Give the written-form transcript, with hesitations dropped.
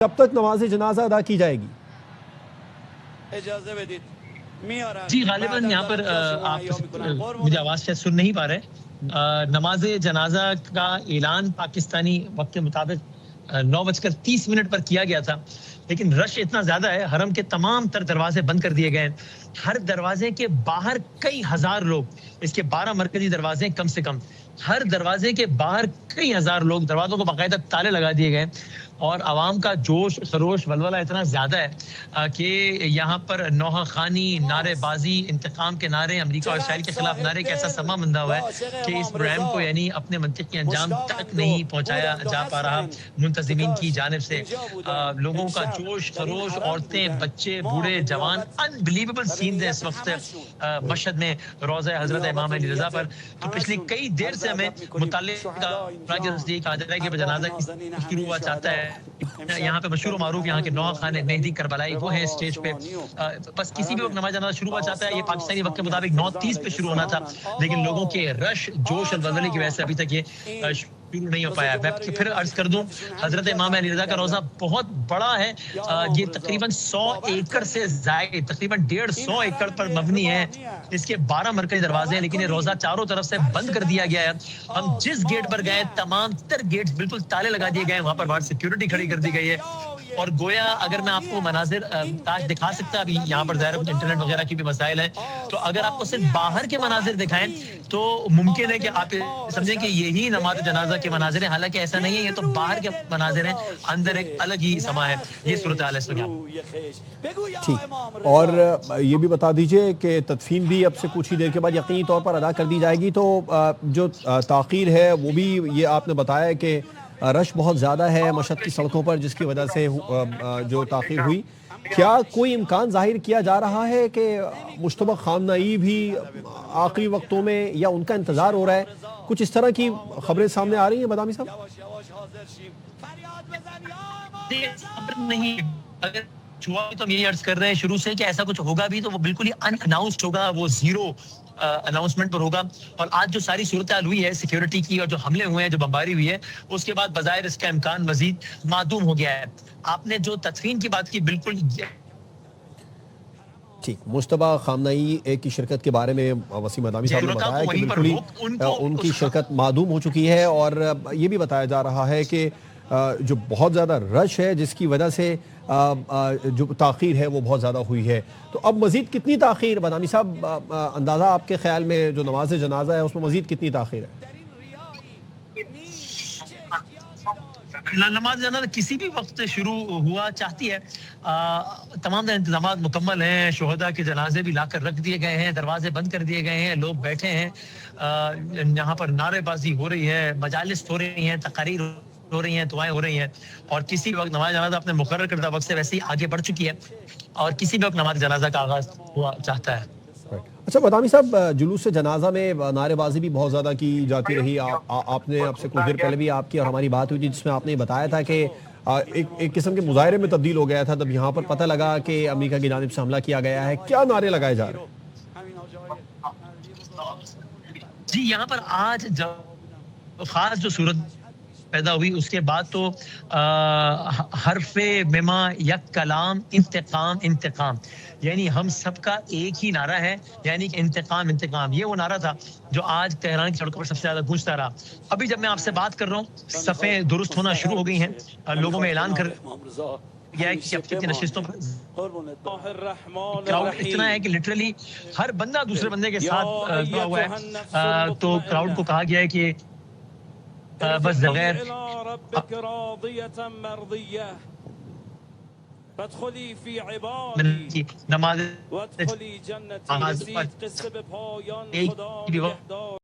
کب تک نماز جنازہ ادا کی جائے گی؟ جی غالباً یہاں پر آپ مجھے آواز شاید سن نہیں پا رہے. نماز جنازہ کا اعلان پاکستانی وقت کے مطابق 9:30 پر کیا گیا تھا، لیکن رش اتنا زیادہ ہے، حرم کے تمام تر دروازے بند کر دیے گئے ہیں. ہر دروازے کے باہر کئی ہزار لوگ، اس کے 12 مرکزی دروازے کم سے کم، ہر دروازے کے باہر کئی ہزار لوگ، دروازوں کو باقاعدہ تالے لگا دیے گئے. اور عوام کا جوش خروش ولولہ اتنا زیادہ ہے کہ یہاں پر نوحہ خوانی، نعرے بازی، انتقام کے نعرے، امریکہ اور اسرائیل کے خلاف نارے کا ایسا سما بندہ ہوا ہے کہ اس پروگرام کو یعنی اپنے منطقی انجام تک نہیں پہنچایا جا پا رہا منتظمین کی جانب سے. لوگوں کا جوش خروش، عورتیں، بچے، بوڑھے، جوان، انبلیویبل سین ہے اس وقت مشہد میں روضہ حضرت امام علی رضا پر. تو پچھلی کئی دیر سے ہمیں متعلقہ تصدیق آ جائے کہ جنازہ شروع ہوا چاہتا ہے. یہاں پہ مشہور و معروف یہاں کے نوحہ خان مہدی کربلائی وہ ہے اسٹیج پہ. بس کسی بھی وقت نماز جنازہ شروع ہوا چاہتا ہے. یہ پاکستانی وقت کے مطابق 9:30 پہ شروع ہونا تھا، لیکن لوگوں کے رش، جوش اور ولولے کی وجہ سے ابھی تک یہ شروع نہیں ہو پایا. میں پھر عرض کر دوں، حضرت امام علی رضا کا روضہ بہت بڑا ہے. یہ تقریباً 100 ایکڑ سے زائد، تقریباً 150 ایکڑ پر مبنی ہے. اس کے 12 مرکزی دروازے ہیں، لیکن یہ روضہ چاروں طرف سے بند کر دیا گیا ہے. ہم جس گیٹ پر گئے تمام تر گیٹ بالکل تالے لگا دیے گئے. وہاں پر باہر سیکیورٹی کھڑی کر دی گئی ہے. اور گویا اگر میں آپ کو مناظر تاج دکھا سکتا، ابھی یہاں پر ظاہر انٹرنیٹ وغیرہ کی بھی مسائل ہیں، تو اگر آپ کو صرف باہر کے مناظر دکھائیں تو ممکن ہے کہ آپ سمجھیں کہ یہی نماز جنازہ کے مناظر ہیں. حالانکہ ایسا نہیں ہے، یہ تو باہر کے مناظر ہیں، اندر ایک الگ ہی سما ہے. یہ صورتحال ہے. ٹھیک، اور یہ بھی بتا دیجئے کہ تدفین بھی اب سے کچھ ہی دیر کے بعد یقینی طور پر ادا کر دی جائے گی. تو جو تاخیر ہے وہ بھی یہ آپ نے بتایا کہ رش بہت زیادہ ہے مشہد کی سڑکوں پر، جس کی وجہ سے جو تاخیر ہوئی. کیا کوئی امکان ظاہر کیا جا رہا ہے کہ مشتبہ خامنہئی بھی آخری وقتوں میں یا ان کا انتظار ہو رہا ہے؟ کچھ اس طرح کی خبریں سامنے آ رہی ہیں بادامی صاحب؟ نہیں، اگر تو ہم یہی عرض کر رہے ہیں شروع سے کہ ایسا کچھ ہوگا بھی تو وہ بالکل ہی ان اناؤنسڈ ہوگا، وہ زیرو اناؤنسمنٹ پر ہوگا. اور آج جو ساری صورتحال ہوئی ہے سیکیورٹی کی اور جو حملے ہوئے ہیں، جو بمباری ہوئی ہے، اس کے بعد بظاہر اس کا امکان مزید معدوم ہو گیا ہے. آپ نے جو تدفین کی بات کی بالکل ٹھیک. مشتبہ خامنہئی کی شرکت کے بارے میں وسیم ادامی صاحب نے بتایا کہ بالکل ہی ان کی شرکت معدوم ہو چکی ہے. اور یہ بھی بتایا جا رہا ہے کہ جو بہت زیادہ رش ہے جس کی وجہ سے جو تاخیر ہے وہ بہت زیادہ ہوئی ہے. تو اب مزید کتنی تاخیر بادامی صاحب اندازہ آپ کے خیال میں جو نماز جنازہ ہے اس میں مزید کتنی تاخیر ہے؟ نماز جنازہ کسی بھی وقت شروع ہوا چاہتی ہے. تمام انتظامات مکمل ہیں. شہداء کے جنازے بھی لا کر رکھ دیے گئے ہیں، دروازے بند کر دیے گئے ہیں، لوگ بیٹھے ہیں. یہاں پر نعرے بازی ہو رہی ہے، مجالس ہو رہی ہیں، تقاریر ہو رہی ہیں، دعائیں ہو رہی ہیں. اور کسی وقت نماز جنازہ اپنے مقرر کردہ وقت سے ویسے ہی آگے بڑھ چکی ہے اور کسی بھی وقت نماز جنازہ کا آغاز ہوا چاہتا ہے. اچھا بادامی صاحب، جلوس جنازہ میں نعرے بازی بھی بہت زیادہ کی جاتی رہی. آپ نے اب سے کچھ دیر پہلے بھی آپ کی اور ہماری بات ہوئی تھی جس میں آپ نے بتایا تھا کہ ایک قسم کے مظاہرے میں تبدیل ہو گیا تھا جب یہاں پر پتہ لگا کہ امریکہ کی جانب سے حملہ کیا گیا ہے. کیا نعرے لگائے جا رہے ہیں؟ جی یہاں پر آج جب خاص جو صورت پیدا ہوئی اس کے بعد تو حرف مما یک کلام انتقام انتقام، یعنی ہم سب کا ایک ہی نعرہ ہے، یعنی کہ انتقام انتقام. یہ وہ نعرہ تھا جو آج تہران کی سڑکوں پر سب سے زیادہ گونجتا رہا. ابھی جب میں آپ سے بات کر رہا ہوں صفیں درست ہونا شروع ہو گئی ہیں. لوگوں میں اعلان کر گیا ہے کہ اب تک کی نشستوں پر کراؤڈ اتنا ہے کہ لٹرلی ہر بندہ دوسرے بندے کے ساتھ جڑا ہوا ہے. تو کراؤڈ کو کہا گیا ہے کہ بس بغیر نماز